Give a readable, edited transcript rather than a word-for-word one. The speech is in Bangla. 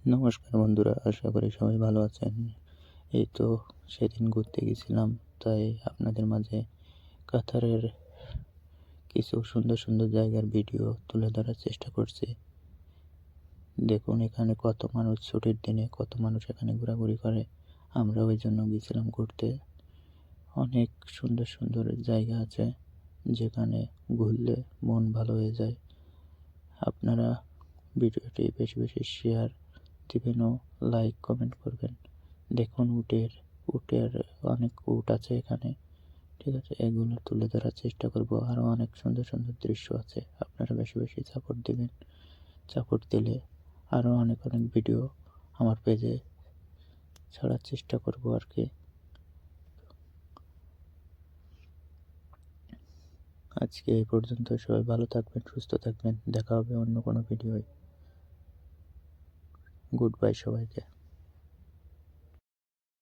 নমস্কার বন্ধুরা, আশা করি সবাই ভালো আছেন। এই তো সেদিন ঘুরতে গেছিলাম, তাই আপনাদের মাঝে কাতারের কিছু সুন্দর সুন্দর জায়গার ভিডিও তুলে ধরার চেষ্টা করছি। দেখুন এখানে কত মানুষ, ছুটির দিনে কত মানুষ এখানে ঘোরাঘুরি করে। আমরা ওই জন্য গেছিলাম ঘুরতে। অনেক সুন্দর সুন্দর জায়গা আছে যেখানে ঘুরলে মন ভালো হয়ে যায়। আপনারা ভিডিওটি বেশি বেশি শেয়ার দিবেন ও লাইক কমেন্ট করবেন। দেখুন উটের অনেক উট আছে এখানে, ঠিক আছে, এগুলো তুলে ধরার চেষ্টা করব। আরও অনেক সুন্দর সুন্দর দৃশ্য আছে, আপনারা বেশি বেশি সাপোর্ট দিবেন। সাপোর্ট দিলে আরও অনেক অনেক ভিডিও আমার পেজে ছাড়ার চেষ্টা করব আর কি। আজকে এই পর্যন্ত, সবাই ভালো থাকবেন, সুস্থ থাকবেন, দেখা হবে অন্য কোনো ভিডিওয়। গুড বাই সবাইকে।